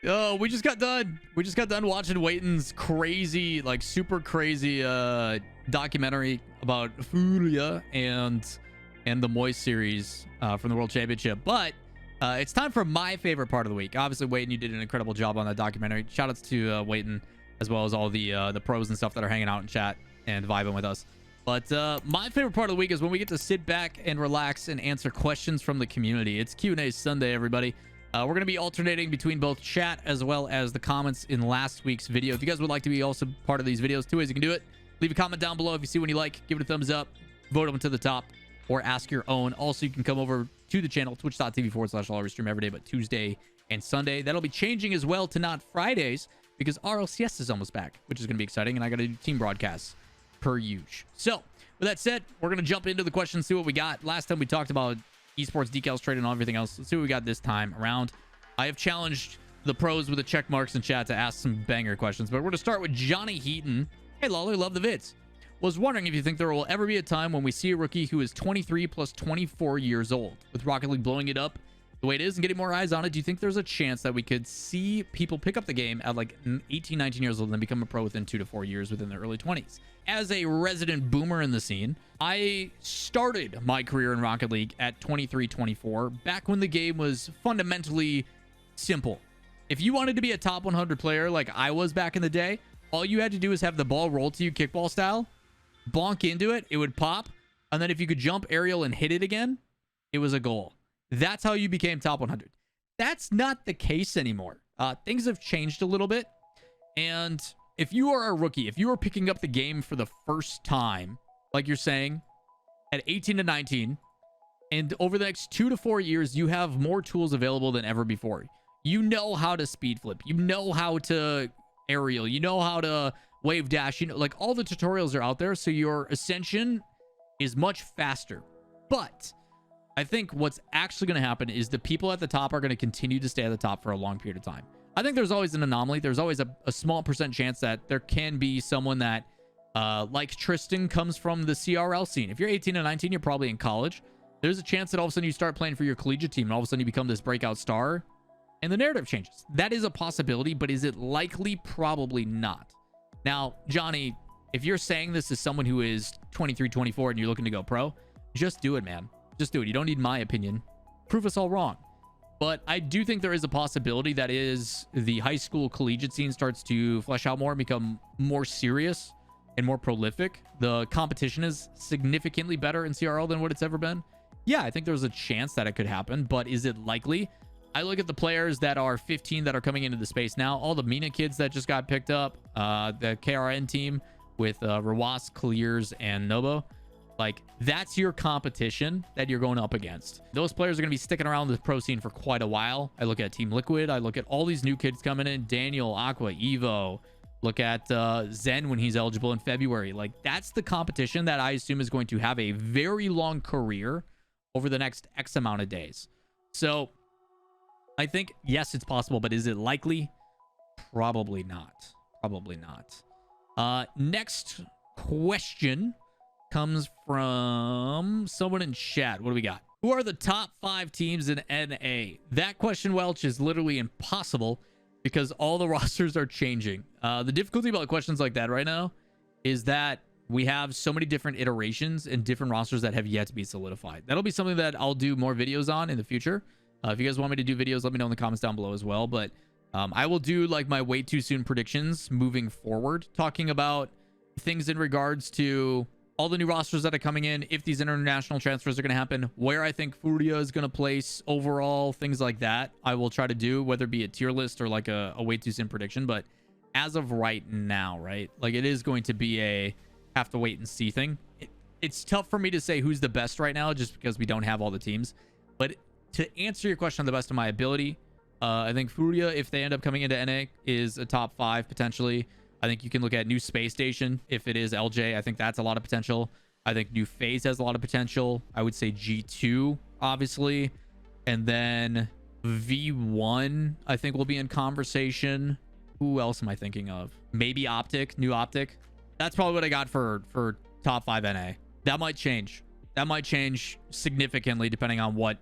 Oh, we just got done. We just got done watching Waiton's crazy, like super crazy documentary about Furia and the Moist series from the World Championship. But it's time for my favorite part of the week. Obviously, Waiton, you did an incredible job on that documentary. Shout outs to Waiton, as well as all the pros and stuff that are hanging out in chat and vibing with us. But my favorite part of the week is when we get to sit back and relax and answer questions from the community. It's Q&A Sunday, everybody. We're going to be alternating between both chat as well as the comments in last week's video. If you guys would like to be also part of these videos, two ways you can do it. Leave a comment down below if you see one you like. Give it a thumbs up. Vote them to the top. Or ask your own. Also, you can come over to the channel, twitch.tv/LAWL. We stream every day but Tuesday and Sunday. That'll be changing as well to not Fridays because RLCS is almost back, which is going to be exciting. And I got to do team broadcasts per usual. So, with that said, we're going to jump into the questions, see what we got. Last time we talked about esports decals, trading, and everything else. Let's see what we got this time around. I have challenged the pros with the check marks in chat to ask some banger questions, but we're going to start with Johnny Heaton. Hey, Lawler, love the vids. Was wondering if you think there will ever be a time when we see a rookie who is 23 plus 24 years old. With Rocket League blowing it up the way it is and getting more eyes on it, do you think there's a chance that we could see people pick up the game at like 18, 19 years old and then become a pro within 2 to 4 years within their early 20s? As a resident boomer in the scene, I started my career in Rocket League at 23, 24, back when the game was fundamentally simple. If you wanted to be a top 100 player like I was back in the day, all you had to do is have the ball roll to you kickball style, bonk into it, it would pop, and then if you could jump aerial and hit it again, it was a goal. That's how you became top 100. That's not the case anymore. Things have changed a little bit, and if you are a rookie, if you are picking up the game for the first time, like you're saying, at 18 to 19, and over the next 2 to 4 years, you have more tools available than ever before. You know how to speed flip. You know how to aerial. You know how to wave dash. You know, like all the tutorials are out there, so your ascension is much faster. But I think what's actually going to happen is the people at the top are going to continue to stay at the top for a long period of time. I think there's always an anomaly. There's always a small percent chance that there can be someone that, like Tristan, comes from the CRL scene. If you're 18 and 19, you're probably in college. There's a chance that all of a sudden you start playing for your collegiate team and all of a sudden you become this breakout star and the narrative changes. That is a possibility, but is it likely? Probably not. Now, Johnny, if you're saying this as someone who is 23, 24 and you're looking to go pro, just do it, man. Just do it. You don't need my opinion. Prove us all wrong. But I do think there is a possibility that is the high school collegiate scene starts to flesh out more and become more serious and more prolific. The competition is significantly better in CRL than what it's ever been. Yeah, I think there's a chance that it could happen, but is it likely? I look at the players that are 15 that are coming into the space now. All the MENA kids that just got picked up, the KRN team with Rawas, Clears, and Nobo. Like, that's your competition that you're going up against. Those players are going to be sticking around the pro scene for quite a while. I look at Team Liquid. I look at all these new kids coming in. Daniel, Aqua, Evo. Look at Zen when he's eligible in February. Like, that's the competition that I assume is going to have a very long career over the next X amount of days. So, I think, yes, it's possible, but is it likely? Probably not. Probably not. Next question comes from someone in chat. What do we got? Who are the top 5 teams in NA? That question, Welch, is literally impossible because all the rosters are changing. The difficulty about questions like that right now is that we have so many different iterations and different rosters that have yet to be solidified. That'll be something that I'll do more videos on in the future. If you guys want me to do videos, let me know in the comments down below as well. But I will do like my way too soon predictions moving forward, talking about things in regards to all the new rosters that are coming in, if these international transfers are going to happen, where I think Furia is going to place overall, things like that. I will try to do, whether it be a tier list or like a way too soon prediction. But as of right now, right, like it is going to be a have to wait and see thing. It's tough for me to say who's the best right now just because we don't have all the teams. But to answer your question on the best of my ability, I think Furia, if they end up coming into NA, is a top 5 potentially. I think you can look at New Space Station. If it is LJ, I think that's a lot of potential. I think New Phase has a lot of potential. I would say G2, obviously. And then V1, I think will be in conversation. Who else am I thinking of? Maybe Optic, New Optic. That's probably what I got for top 5 NA. That might change. That might change significantly depending on what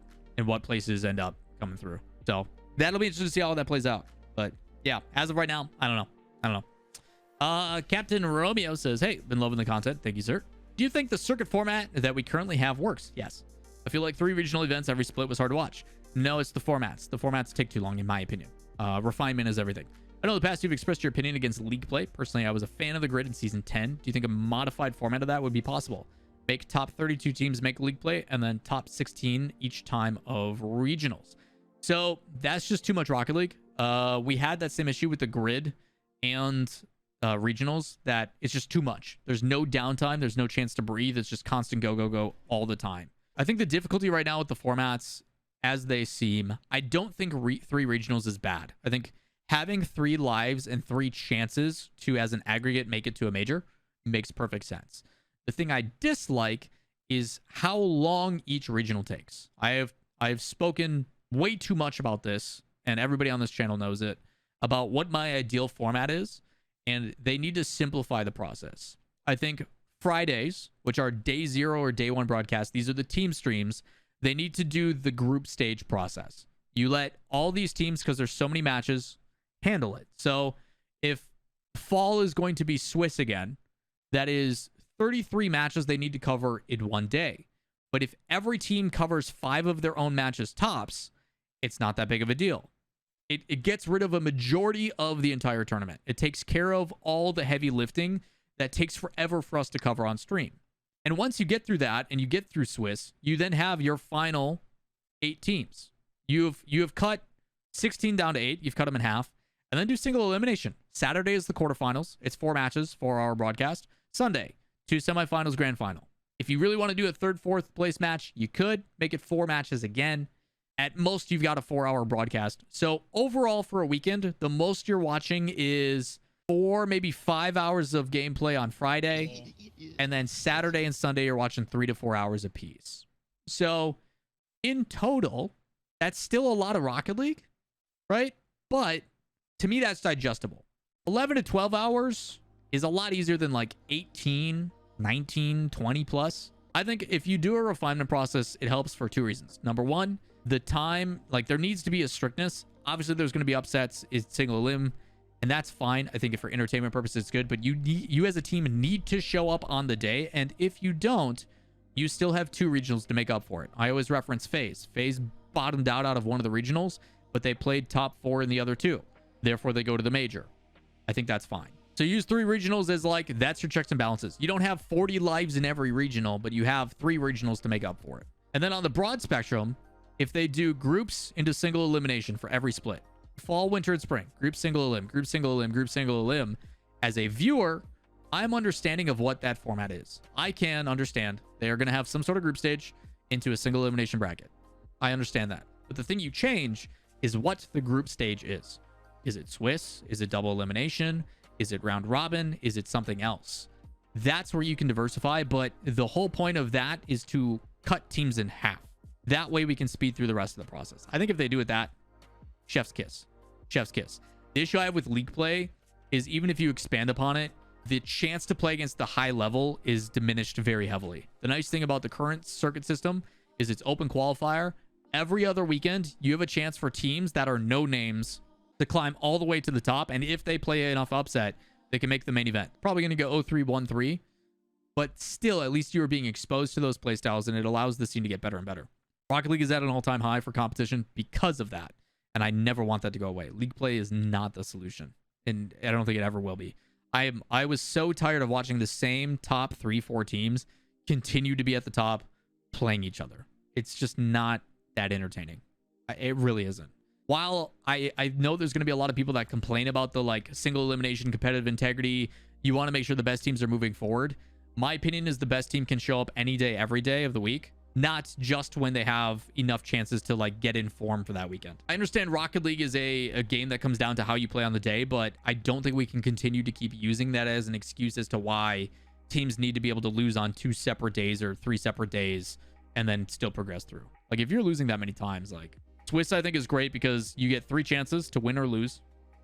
places end up coming through. So that'll be interesting to see how that plays out. But yeah, as of right now, I don't know. Captain Romeo says, hey, been loving the content. Thank you, sir. Do you think the circuit format that we currently have works? Yes. I feel like 3 regional events every split was hard to watch. No, it's the formats. The formats take too long, in my opinion. Refinement is everything. I know in the past you've expressed your opinion against league play. Personally, I was a fan of the grid in season 10. Do you think a modified format of that would be possible? Make top 32 teams make league play, and then top 16 each time of regionals. So that's just too much Rocket League. We had that same issue with the grid and regionals, that it's just too much. There's no downtime. There's no chance to breathe. It's just constant go, go, go all the time. I think the difficulty right now with the formats as they seem, I don't think 3 regionals is bad. I think having 3 lives and 3 chances to, as an aggregate, make it to a major makes perfect sense. The thing I dislike is how long each regional takes. I've spoken way too much about this, and everybody on this channel knows it, about what my ideal format is, and they need to simplify the process. I think Fridays, which are day 0 or day 1 broadcasts, these are the team streams. They need to do the group stage process. You let all these teams, because there's so many matches, handle it. So if fall is going to be Swiss again, that is 33 matches they need to cover in one day. But if every team covers 5 of their own matches tops, it's not that big of a deal. It gets rid of a majority of the entire tournament. It takes care of all the heavy lifting that takes forever for us to cover on stream. And once you get through that and you get through Swiss, you then have your final 8 teams. You have cut 16 down to 8. You've cut them in half. And then do single elimination. Saturday is the quarterfinals. It's 4 matches, 4-hour broadcast. Sunday, 2 semifinals, grand final. If you really want to do a 3rd, 4th place match, you could make it 4 matches again. At most, you've got a 4-hour broadcast. So overall for a weekend, the most you're watching is 4, maybe 5 hours of gameplay on Friday. And then Saturday and Sunday, you're watching 3 to 4 hours apiece. So in total, that's still a lot of Rocket League, right? But to me, that's digestible. 11 to 12 hours is a lot easier than like 18, 19, 20 plus. I think if you do a refinement process, it helps for 2 reasons. Number 1, the time, like there needs to be a strictness. Obviously, there's going to be upsets. It's single elim, and that's fine. I think for entertainment purposes, it's good. But you as a team need to show up on the day, and if you don't, you still have 2 regionals to make up for it. I always reference FaZe. FaZe bottomed out of one of the regionals, but they played top 4 in the other 2. Therefore, they go to the major. I think that's fine. So use 3 regionals as like, that's your checks and balances. You don't have 40 lives in every regional, but you have 3 regionals to make up for it. And then on the broad spectrum, if they do groups into single elimination for every split, fall, winter, and spring, group single elim, group single elim, group single elim, as a viewer, I'm understanding of what that format is. I can understand they are going to have some sort of group stage into a single elimination bracket. I understand that. But the thing you change is what the group stage is. Is it Swiss? Is it double elimination? Is it round robin? Is it something else? That's where you can diversify, but the whole point of that is to cut teams in half. That way we can speed through the rest of the process. I think if they do it that, chef's kiss. Chef's kiss. The issue I have with league play is even if you expand upon it, the chance to play against the high level is diminished very heavily. The nice thing about the current circuit system is it's open qualifier. Every other weekend, you have a chance for teams that are no names to climb all the way to the top. And if they play enough upset, they can make the main event. Probably going to go 0-3, 1-3. But still, at least you are being exposed to those playstyles, and it allows the scene to get better and better. Rocket League is at an all-time high for competition because of that. And I never want that to go away. League play is not the solution. And I don't think it ever will be. I was so tired of watching the same top 3-4 teams continue to be at the top playing each other. It's just not that entertaining. It really isn't. While I know there's going to be a lot of people that complain about the like single elimination competitive integrity, you want to make sure the best teams are moving forward. My opinion is the best team can show up any day, every day of the week, not just when they have enough chances to like get in form for that weekend. I understand Rocket League is a game that comes down to how you play on the day, but I don't think we can continue to keep using that as an excuse as to why teams need to be able to lose on 2 separate days or 3 separate days and then still progress through. Like if you're losing that many times, like Swiss I think is great because you get 3 chances to win or lose,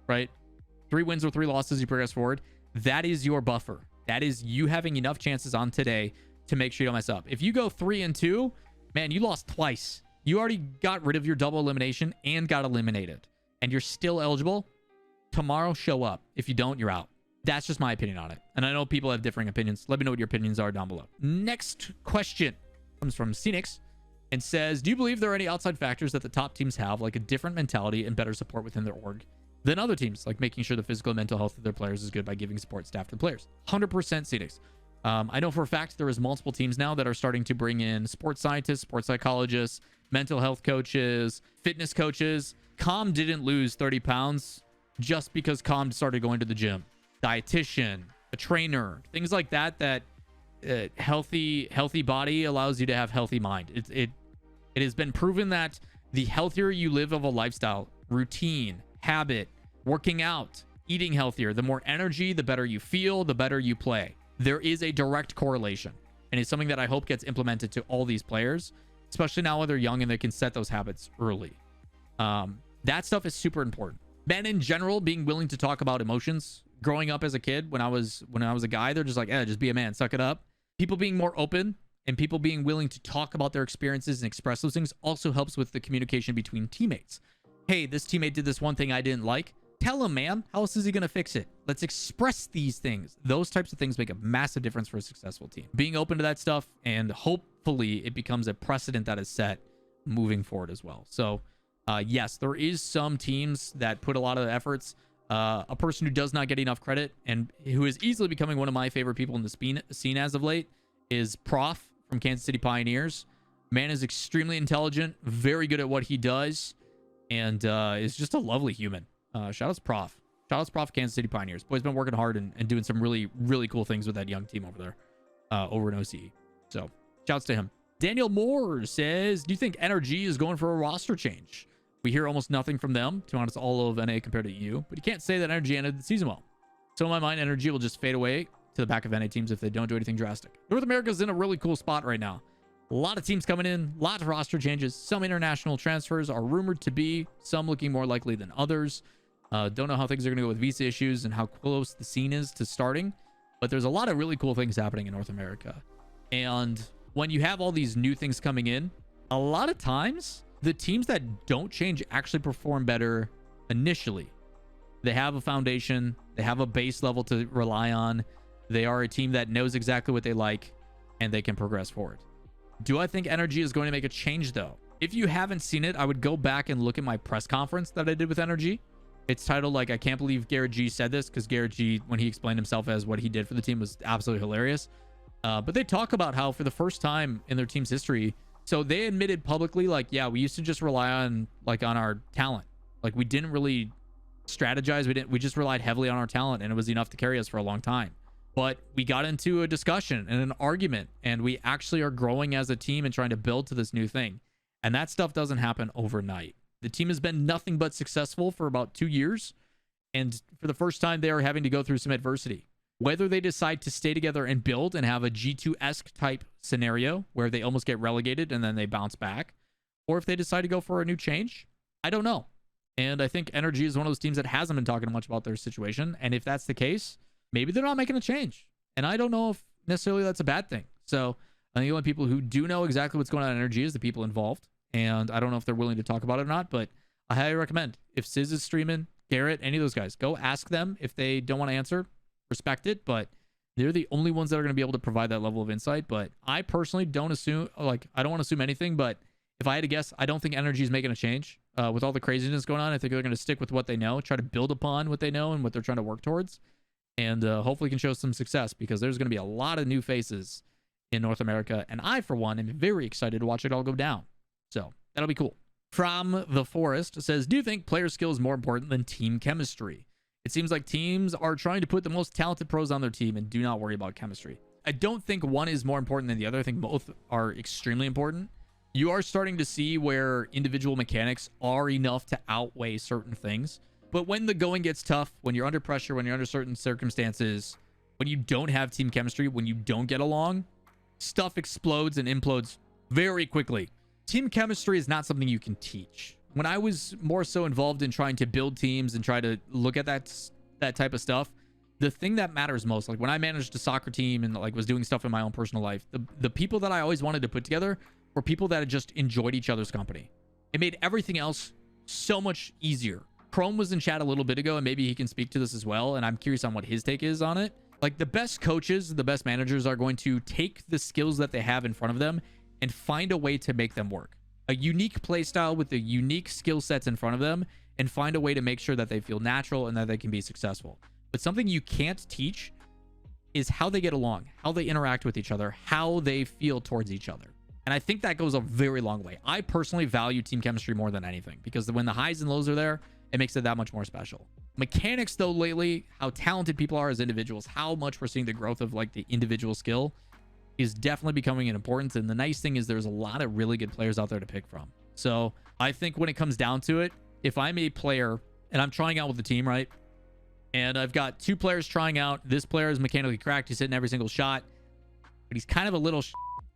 right? 3 wins or 3 losses, you progress forward. That is your buffer. That is you having enough chances on today to make sure you don't mess up. If you go 3-2, man, you lost twice. You already got rid of your double elimination and got eliminated, and you're still eligible. tomorrow, show up. If you don't, you're out. That's just my opinion on it. And I know people have differing opinions. Let me know what your opinions are down below. Next question comes from Phoenix and says, do you believe there are any outside factors that the top teams have, like a different mentality and better support within their org than other teams, like making sure the physical and mental health of their players is good by giving support staff to the players? 100% Phoenix. I know for a fact there is multiple teams now that are starting to bring in sports scientists, sports psychologists, mental health coaches, fitness coaches. Calm didn't lose 30 pounds just because Calm started going to the gym. Dietitian, a trainer, things like that, healthy body allows you to have healthy mind. It has been proven that the healthier you live of a lifestyle, routine, habit, working out, eating healthier, the more energy, the better you feel, the better you play. There is a direct correlation, and it's something that I hope gets implemented to all these players, especially now when they're young and they can set those habits early. That stuff is super important. Men in general being willing to talk about emotions. Growing up as a kid, when I was a guy, they're just like, just be a man, suck it up. People being more open and people being willing to talk about their experiences and express those things also helps with the communication between teammates. Hey, this teammate did this one thing I didn't like. Tell him, man. How else is he going to fix it? Let's express these things. Those types of things make a massive difference for a successful team. Being open to that stuff, and hopefully it becomes a precedent that is set moving forward as well. So, yes, there is some teams that put a lot of efforts. A person who does not get enough credit and who is easily becoming one of my favorite people in the scene as of late is Prof from Kansas City Pioneers. Man is extremely intelligent, very good at what he does, and is just a lovely human. Shout out to Prof. Shout out to Prof Kansas City Pioneers. Boy's been working hard and doing some really, really cool things with that young team over there, over in OCE. So, shouts to him. Daniel Moore says, do you think NRG is going for a roster change? We hear almost nothing from them, to be honest, all of NA compared to EU, but you can't say that NRG ended the season well. So in my mind, NRG will just fade away to the back of NA teams if they don't do anything drastic. North America's in a really cool spot right now. A lot of teams coming in, lots of roster changes. Some international transfers are rumored to be, some looking more likely than others. Don't know how things are going to go with visa issues and how close the scene is to starting, but there's a lot of really cool things happening in North America. And when you have all these new things coming in, a lot of times the teams that don't change actually perform better initially. They have a foundation, they have a base level to rely on. They are a team that knows exactly what they like, and they can progress forward. Do I think NRG is going to make a change, though? If you haven't seen it, I would go back and look at my press conference that I did with NRG. It's titled, like, I can't believe Garrett G said this, because Garrett G, when he explained himself as what he did for the team, was absolutely hilarious. But they talk about how for the first time in their team's history, so they admitted publicly, like, yeah, we used to just rely on our talent. Like, we didn't really strategize. We just relied heavily on our talent, and it was enough to carry us for a long time. But we got into a discussion and an argument, and we actually are growing as a team and trying to build to this new thing. And that stuff doesn't happen overnight. The team has been nothing but successful for about 2 years, and for the first time, they are having to go through some adversity. Whether they decide to stay together and build and have a G2-esque type scenario where they almost get relegated and then they bounce back, or if they decide to go for a new change, I don't know. And I think NRG is one of those teams that hasn't been talking much about their situation. And if that's the case, maybe they're not making a change. And I don't know if necessarily that's a bad thing. So I think the only people who do know exactly what's going on in NRG is the people involved. And I don't know if they're willing to talk about it or not, but I highly recommend, if Sizz is streaming, Garrett, any of those guys, go ask them. If they don't want to answer, respect it, but they're the only ones that are going to be able to provide that level of insight. But I personally don't assume, like, I don't want to assume anything, but if I had to guess, I don't think NRG is making a change. With all the craziness going on, I think they're going to stick with what they know, try to build upon what they know and what they're trying to work towards, and hopefully can show some success, because there's going to be a lot of new faces in North America, and I, for one, am very excited to watch it all go down. So that'll be cool. From the Forest says, do you think player skill is more important than team chemistry? It seems like teams are trying to put the most talented pros on their team and do not worry about chemistry. I don't think one is more important than the other. I think both are extremely important. You are starting to see where individual mechanics are enough to outweigh certain things. But when the going gets tough, when you're under pressure, when you're under certain circumstances, when you don't have team chemistry, when you don't get along, stuff explodes and implodes very quickly. Team chemistry is not something you can teach. When I was more so involved in trying to build teams and try to look at that type of stuff, the thing that matters most, like when I managed a soccer team and like was doing stuff in my own personal life, the people that I always wanted to put together were people that had just enjoyed each other's company. It made everything else so much easier, Chrome was in chat a little bit ago, and maybe he can speak to this as well, and I'm curious on what his take is on it. Like, the best coaches, the best managers are going to take the skills that they have in front of them and find a way to make them work. A unique play style with the unique skill sets in front of them, and find a way to make sure that they feel natural and that they can be successful. But something you can't teach is how they get along, how they interact with each other, how they feel towards each other. And I think that goes a very long way. I personally value team chemistry more than anything, because when the highs and lows are there, it makes it that much more special. Mechanics, though, lately, how talented people are as individuals, how much we're seeing the growth of like the individual skill is definitely becoming an importance. And the nice thing is there's a lot of really good players out there to pick from. So I think when it comes down to it, if I'm a player and I'm trying out with the team, right? And I've got 2 players trying out. This player is mechanically cracked. He's hitting every single shot, but he's kind of a little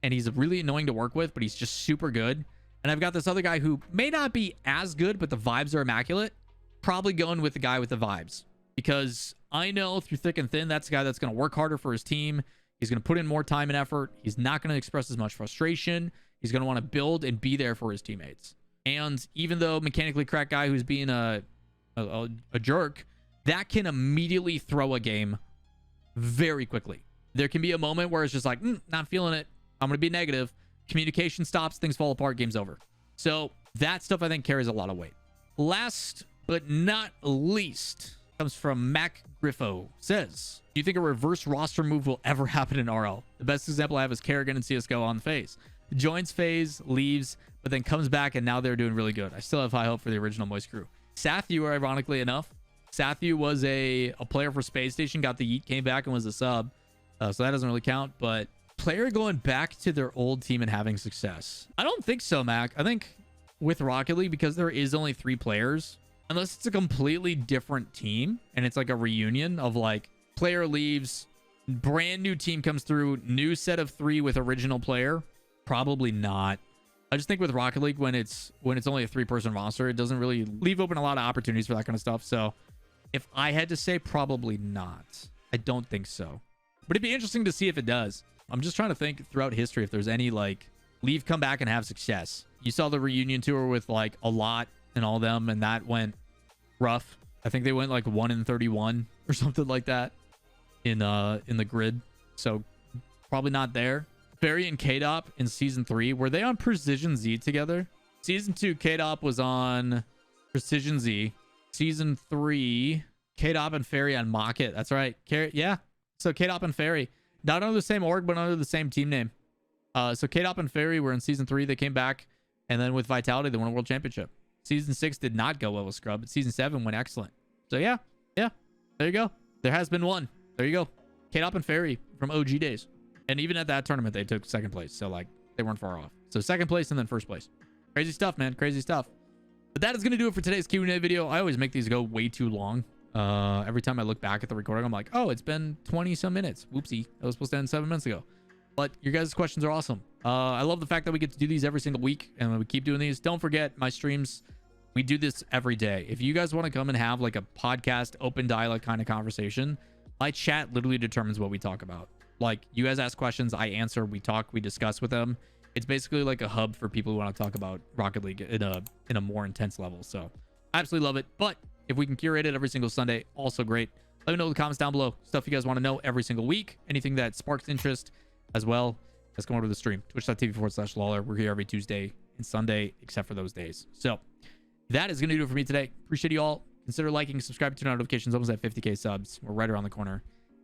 and he's really annoying to work with, but he's just super good. And I've got this other guy who may not be as good, but the vibes are immaculate. Probably going with the guy with the vibes, because I know through thick and thin, that's the guy that's going to work harder for his team. He's going to put in more time and effort. He's not going to express as much frustration. He's going to want to build and be there for his teammates. And even though mechanically cracked guy who's being a jerk, that can immediately throw a game very quickly. There can be a moment where it's just like, not feeling it. I'm going to be negative. Communication stops. Things fall apart. Game's over. So that stuff, I think, carries a lot of weight. Last but not least comes from Mac Griffo. Says, do you think a reverse roster move will ever happen in RL? The best example I have is Kerrigan in CSGO on phase. Joins phase, leaves, but then comes back, and now they're doing really good. I still have high hope for the original Moist crew. Sathu, ironically enough, Sathu was a player for Space Station, got the yeet, came back and was a sub. So that doesn't really count, but player going back to their old team and having success. I don't think so, Mac. I think with Rocket League, because there is only 3 players, unless it's a completely different team and it's like a reunion of like player leaves, brand new team comes through, new set of 3 with original player, probably not. I just think with Rocket League, when it's only a 3-person roster, it doesn't really leave open a lot of opportunities for that kind of stuff. So if I had to say, probably not. I don't think so. But it'd be interesting to see if it does. I'm just trying to think throughout history if there's any like leave, come back, and have success. You saw the reunion tour with like a lot and all them, and that went rough. I think they went like 1-31 or something like that in the grid. So probably not there. Barry and K-Dop in season 3, were they on Precision Z together? Season 2, K-Dop was on Precision Z. Season 3, K-Dop and Fairy on Mock It. That's right. Yeah. So K-Dop and Fairy, not under the same org, but under the same team name. So K-Dop and Fairy were in season 3. They came back, and then with Vitality, they won a world championship. Season 6 did not go well with Scrub, but season 7 went excellent. So yeah, there you go. There has been one. There you go. K-Dop and Fairy from OG days. And even at that tournament, they took 2nd place. So like they weren't far off. So 2nd place and then 1st place. Crazy stuff, man. Crazy stuff. But that is going to do it for today's Q&A video. I always make these go way too long. Every time I look back at the recording, I'm like, oh, it's been 20 some minutes. Whoopsie. That was supposed to end 7 minutes ago. But your guys' questions are awesome. I love the fact that we get to do these every single week, and we keep doing these. Don't forget my streams. We do this every day. If you guys want to come and have like a podcast, open dialogue kind of conversation, my chat literally determines what we talk about. Like, you guys ask questions, I answer, we talk, we discuss with them. It's basically like a hub for people who want to talk about Rocket League in a more intense level. So I absolutely love it. But if we can curate it every single Sunday, also great. Let me know in the comments down below. Stuff you guys want to know every single week. Anything that sparks interest as well. Let's come over to the stream. Twitch.tv/Lawler. We're here every Tuesday and Sunday, except for those days. So that is going to do it for me today. Appreciate you all. Consider liking, subscribing, turn on notifications. Almost at 50K subs. We're right around the corner.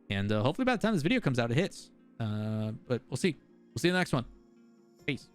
And hopefully by the time this video comes out, it hits. But we'll see. We'll see you in the next one. Peace.